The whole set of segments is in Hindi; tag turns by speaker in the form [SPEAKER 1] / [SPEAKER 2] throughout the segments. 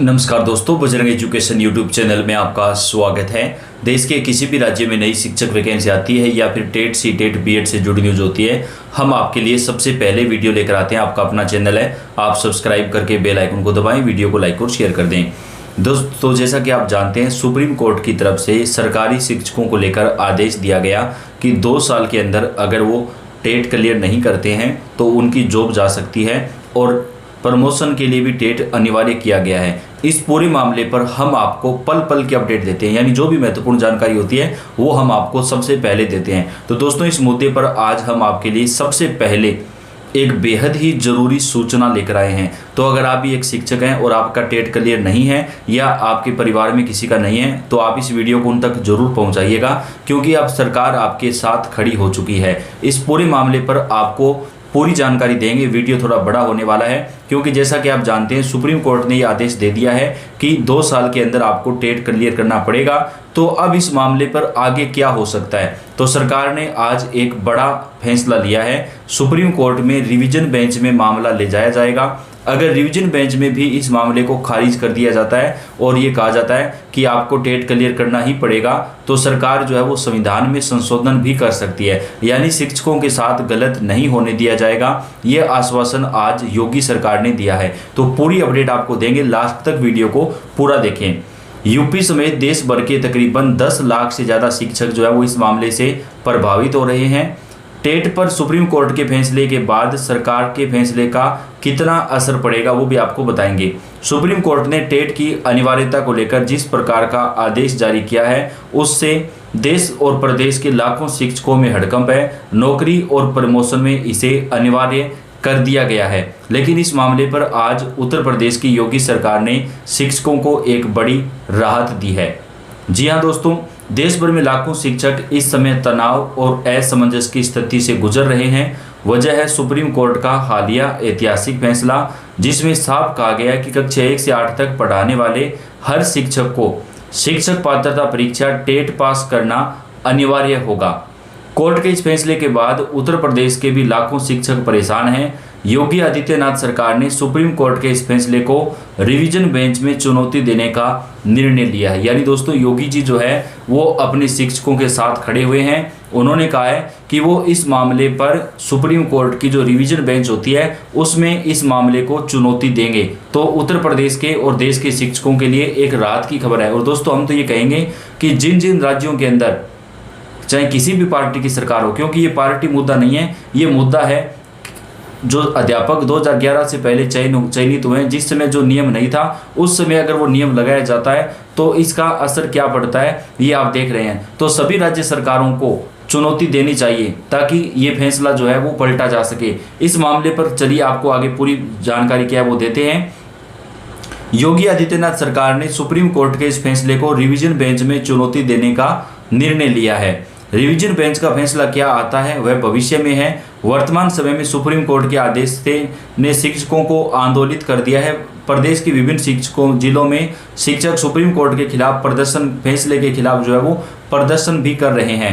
[SPEAKER 1] नमस्कार दोस्तों, बजरंग एजुकेशन यूट्यूब चैनल में आपका स्वागत है। देश के किसी भी राज्य में नई शिक्षक वैकेंसी आती है या फिर टेट सी टेट बीएड से जुड़ी न्यूज होती है, हम आपके लिए सबसे पहले वीडियो लेकर आते हैं। आपका अपना चैनल है, आप सब्सक्राइब करके बेल आइकन को दबाएं, वीडियो को लाइक और शेयर कर दें। दोस्तों, जैसा कि आप जानते हैं, सुप्रीम कोर्ट की तरफ से सरकारी शिक्षकों को लेकर आदेश दिया गया कि 2 साल के अंदर अगर वो टेट क्लियर नहीं करते हैं तो उनकी जॉब जा सकती है और प्रमोशन के लिए भी टेट अनिवार्य किया गया है। इस पूरे मामले पर हम आपको पल पल की अपडेट देते हैं, यानी जो भी महत्वपूर्ण जानकारी होती है वो हम आपको सबसे पहले देते हैं। तो दोस्तों, इस मुद्दे पर आज हम आपके लिए सबसे पहले एक बेहद ही ज़रूरी सूचना लेकर आए हैं। तो अगर आप भी एक शिक्षक हैं और आपका टेट क्लियर नहीं है या आपके परिवार में किसी का नहीं है, तो आप इस वीडियो को उन तक जरूर पहुंचाइएगा, क्योंकि अब सरकार आपके साथ खड़ी हो चुकी है। इस पूरे मामले पर आपको पूरी जानकारी देंगे। वीडियो थोड़ा बड़ा होने वाला है, क्योंकि जैसा कि आप जानते हैं, सुप्रीम कोर्ट ने ये आदेश दे दिया है कि 2 साल के अंदर आपको टेट क्लियर करना पड़ेगा। तो अब इस मामले पर आगे क्या हो सकता है? तो सरकार ने आज एक बड़ा फैसला लिया है। सुप्रीम कोर्ट में रिवीजन बेंच में मामला ले जाया जाएगा। अगर रिवीजन बेंच में भी इस मामले को खारिज कर दिया जाता है और ये कहा जाता है कि आपको टेट क्लियर करना ही पड़ेगा, तो सरकार जो है वो संविधान में संशोधन भी कर सकती है, यानी शिक्षकों के साथ गलत नहीं होने दिया जाएगा। ये आश्वासन आज योगी सरकार ने दिया है। तो पूरी अपडेट आपको देंगे, लास्ट तक वीडियो को पूरा देखें। यूपी समेत देश भर के तकरीबन 10 लाख से ज़्यादा शिक्षक जो है वो इस मामले से प्रभावित हो रहे हैं। टेट पर सुप्रीम कोर्ट के फैसले के बाद सरकार के फैसले का कितना असर पड़ेगा वो भी आपको बताएंगे। सुप्रीम कोर्ट ने टेट की अनिवार्यता को लेकर जिस प्रकार का आदेश जारी किया है, उससे देश और प्रदेश के लाखों शिक्षकों में हड़कंप है। नौकरी और प्रमोशन में इसे अनिवार्य कर दिया गया है। लेकिन इस मामले पर आज उत्तर प्रदेश की योगी सरकार ने शिक्षकों को एक बड़ी राहत दी है। जी हाँ दोस्तों, देश भर में लाखों शिक्षक इस समय तनाव और असमंजस की स्थिति से गुजर रहे हैं। वजह है सुप्रीम कोर्ट का हालिया ऐतिहासिक फैसला, जिसमें साफ कहा गया कि कक्षा 1 से 8 तक पढ़ाने वाले हर शिक्षक को शिक्षक पात्रता परीक्षा टेट पास करना अनिवार्य होगा। कोर्ट के इस फैसले के बाद उत्तर प्रदेश के भी लाखों शिक्षक परेशान हैं। योगी आदित्यनाथ सरकार ने सुप्रीम कोर्ट के इस फैसले को रिवीजन बेंच में चुनौती देने का निर्णय लिया है। यानी दोस्तों, योगी जी जो है वो अपने शिक्षकों के साथ खड़े हुए हैं। उन्होंने कहा है कि वो इस मामले पर सुप्रीम कोर्ट की जो रिवीजन बेंच होती है उसमें इस मामले को चुनौती देंगे। तो उत्तर प्रदेश के और देश के शिक्षकों के लिए एक राहत की खबर है। और दोस्तों, हम तो ये कहेंगे कि जिन जिन राज्यों के अंदर चाहे किसी भी पार्टी की सरकार हो, क्योंकि ये पार्टी मुद्दा नहीं है, ये मुद्दा है जो अध्यापक 2011 से पहले चयनित हुए हैं, जिस समय जो नियम नहीं था उस समय अगर वो नियम लगाया जाता है तो इसका असर क्या पड़ता है ये आप देख रहे हैं। तो सभी राज्य सरकारों को चुनौती देनी चाहिए ताकि ये फैसला जो है वो पलटा जा सके। इस मामले पर चलिए आपको आगे पूरी जानकारी क्या है वो देते हैं। योगी आदित्यनाथ सरकार ने सुप्रीम कोर्ट के इस फैसले को रिवीजन बेंच में चुनौती देने का निर्णय लिया है। रिवीजन बेंच का फैसला क्या आता है वह भविष्य में है। वर्तमान समय में सुप्रीम कोर्ट के आदेश ने शिक्षकों को आंदोलित कर दिया है। प्रदेश के विभिन्न शिक्षकों जिलों में शिक्षक सुप्रीम कोर्ट के खिलाफ फैसले के खिलाफ जो है वो प्रदर्शन भी कर रहे हैं।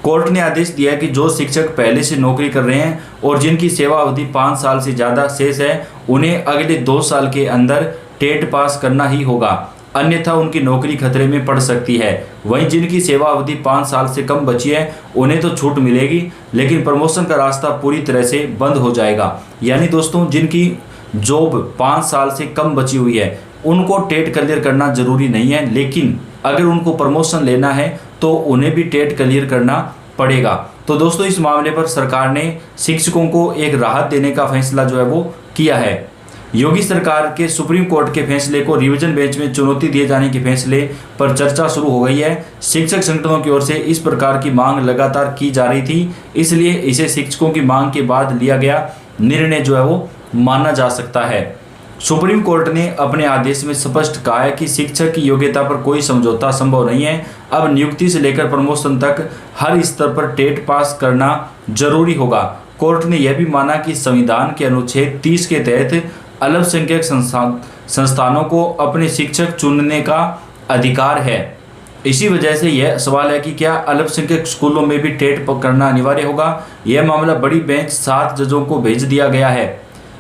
[SPEAKER 1] कोर्ट ने आदेश दिया कि जो शिक्षक पहले से नौकरी कर रहे हैं और जिनकी सेवा अवधि 5 साल से ज़्यादा शेष है, उन्हें अगले 2 साल के अंदर टेट पास करना ही होगा, अन्यथा उनकी नौकरी खतरे में पड़ सकती है। वहीं जिनकी सेवा अवधि 5 साल से कम बची है उन्हें तो छूट मिलेगी, लेकिन प्रमोशन का रास्ता पूरी तरह से बंद हो जाएगा। यानी दोस्तों, जिनकी जॉब 5 साल से कम बची हुई है उनको टेट क्लियर करना जरूरी नहीं है, लेकिन अगर उनको प्रमोशन लेना है तो उन्हें भी टेट क्लियर करना पड़ेगा। तो दोस्तों, इस मामले पर सरकार ने शिक्षकों को एक राहत देने का फैसला जो है वो किया है। योगी सरकार के सुप्रीम कोर्ट के फैसले को रिवीजन बेंच में चुनौती दिए जाने के फैसले पर चर्चा शुरू हो गई है। शिक्षक संगठनों की ओर से इस प्रकार की मांग लगातार की जा रही थी, इसलिए इसे शिक्षकों की मांग के बाद लिया गया निर्णय जो है वो माना जा सकता है। सुप्रीम कोर्ट ने अपने आदेश में स्पष्ट कहा है कि शिक्षक की योग्यता पर कोई समझौता संभव नहीं है। अब नियुक्ति से लेकर प्रमोशन तक हर स्तर पर टेट पास करना जरूरी होगा। कोर्ट ने यह भी माना कि संविधान के अनुच्छेद 30 के तहत अल्पसंख्यक संस्थानों को अपने शिक्षक चुनने का अधिकार है। इसी वजह से यह सवाल है कि क्या अल्पसंख्यक स्कूलों में भी टेट करना अनिवार्य होगा। यह मामला बड़ी बेंच 7 जजों को भेज दिया गया है।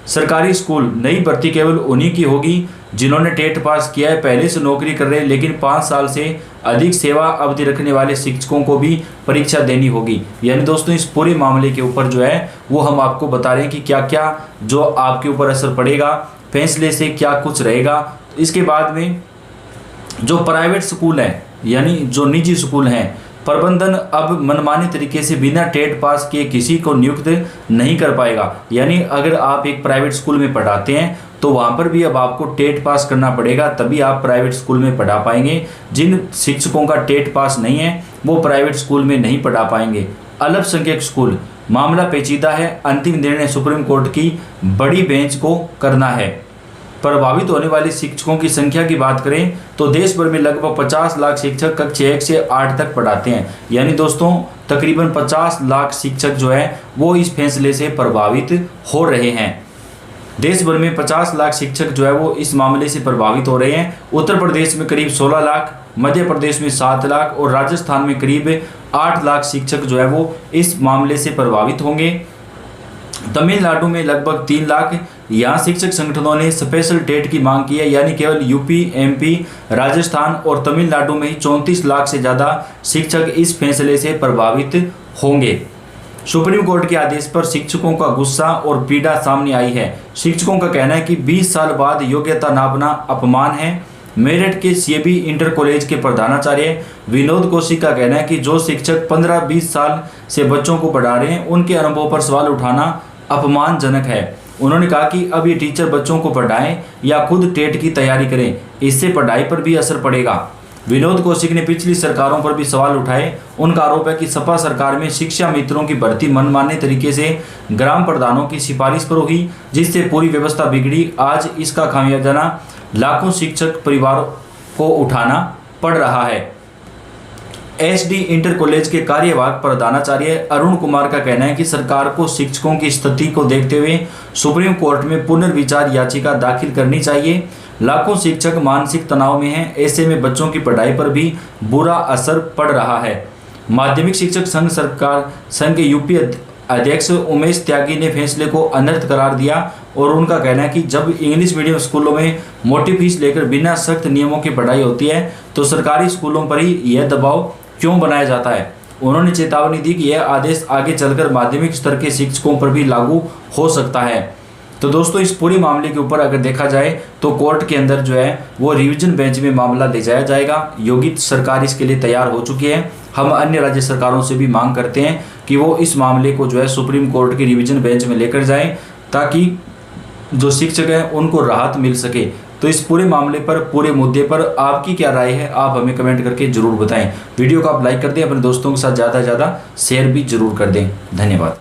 [SPEAKER 1] सरकारी स्कूल नई भर्ती केवल उन्हीं की होगी जिन्होंने टेट पास किया है, पहले से नौकरी कर रहे हैं, लेकिन 5 साल से अधिक सेवा अवधि रखने वाले शिक्षकों को भी परीक्षा देनी होगी। यानी दोस्तों इस पूरे मामले के ऊपर जो है वो हम आपको बता रहे हैं कि क्या क्या जो आपके ऊपर असर पड़ेगा, फैसले से क्या कुछ रहेगा। इसके बाद में जो प्राइवेट स्कूल हैं यानी जो निजी स्कूल हैं, प्रबंधन अब मनमाने तरीके से बिना टेट पास किए किसी को नियुक्त नहीं कर पाएगा। यानी अगर आप एक प्राइवेट स्कूल में पढ़ाते हैं तो वहाँ पर भी अब आपको टेट पास करना पड़ेगा, तभी आप प्राइवेट स्कूल में पढ़ा पाएंगे। जिन शिक्षकों का टेट पास नहीं है वो प्राइवेट स्कूल में नहीं पढ़ा पाएंगे। अल्पसंख्यक स्कूल मामला पेचीदा है, अंतिम निर्णय सुप्रीम कोर्ट की बड़ी बेंच को करना है। प्रभावित होने वाले शिक्षकों की संख्या की बात करें तो देश भर में लगभग 50 लाख शिक्षक कक्षा 1 से 8 तक पढ़ाते हैं। यानी दोस्तों तकरीबन 50 लाख शिक्षक जो है वो इस फैसले से प्रभावित हो रहे हैं। देश भर में 50 लाख शिक्षक जो है वो इस मामले से प्रभावित हो रहे हैं। उत्तर प्रदेश में करीब 16 लाख, मध्य प्रदेश में 7 लाख और राजस्थान में करीब 8 लाख शिक्षक जो है वो इस मामले से प्रभावित होंगे। तमिलनाडु में लगभग 3 लाख। यहाँ शिक्षक संगठनों ने स्पेशल टेट की मांग की है, यानी केवल यूपी, एमपी, राजस्थान और तमिलनाडु में ही 34 लाख से ज़्यादा शिक्षक इस फैसले से प्रभावित होंगे। सुप्रीम कोर्ट के आदेश पर शिक्षकों का गुस्सा और पीड़ा सामने आई है। शिक्षकों का कहना है कि 20 साल बाद योग्यता नापना अपमान है। मेरठ के सीएबी इंटर कॉलेज के प्रधानाचार्य विनोद कौशिक का कहना है कि जो शिक्षक 15-20 साल से बच्चों को पढ़ा रहे हैं उनके अनुभव पर सवाल उठाना अपमानजनक है। उन्होंने कहा कि अब ये टीचर बच्चों को पढ़ाएं या खुद टेट की तैयारी करें, इससे पढ़ाई पर भी असर पड़ेगा। विनोद कौशिक ने पिछली सरकारों पर भी सवाल उठाए। उनका आरोप है कि सपा सरकार में शिक्षा मित्रों की भर्ती मनमाने तरीके से ग्राम प्रधानों की सिफारिश पर हुई, जिससे पूरी व्यवस्था बिगड़ी। आज इसका खामियाजा लाखों शिक्षक परिवारों को उठाना पड़ रहा है। एसडी इंटर कॉलेज के कार्यवाहक प्रधानाचार्य अरुण कुमार का कहना है कि सरकार को शिक्षकों की स्थिति को देखते हुए सुप्रीम कोर्ट में पुनर्विचार याचिका दाखिल करनी चाहिए। लाखों शिक्षक मानसिक तनाव में हैं, ऐसे में बच्चों की पढ़ाई पर भी बुरा असर पड़ रहा है। माध्यमिक शिक्षक संघ के यूपी अध्यक्ष उमेश त्यागी ने फैसले को अनर्थ करार दिया और उनका कहना है कि जब इंग्लिश मीडियम स्कूलों में मोटी फीस लेकर बिना सख्त नियमों की पढ़ाई होती है तो सरकारी स्कूलों पर ही यह दबाव क्यों बनाया जाता है। उन्होंने चेतावनी दी कि यह आदेश आगे चलकर माध्यमिक स्तर के शिक्षकों पर भी लागू हो सकता है। तो दोस्तों इस पूरे मामले के ऊपर अगर देखा जाए तो कोर्ट के अंदर जो है वो रिवीजन बेंच में मामला ले जाया जाएगा। योगी सरकार इसके लिए तैयार हो चुकी है। हम अन्य राज्य सरकारों से भी मांग करते हैं कि वो इस मामले को जो है सुप्रीम कोर्ट के रिवीजन बेंच में लेकर जाएं, ताकि जो शिक्षक हैं उनको राहत मिल सके। तो इस पूरे मामले पर, पूरे मुद्दे पर आपकी क्या राय है, आप हमें कमेंट करके जरूर बताएं। वीडियो को आप लाइक कर दें, अपने दोस्तों के साथ ज़्यादा से ज़्यादा शेयर भी जरूर कर दें। धन्यवाद।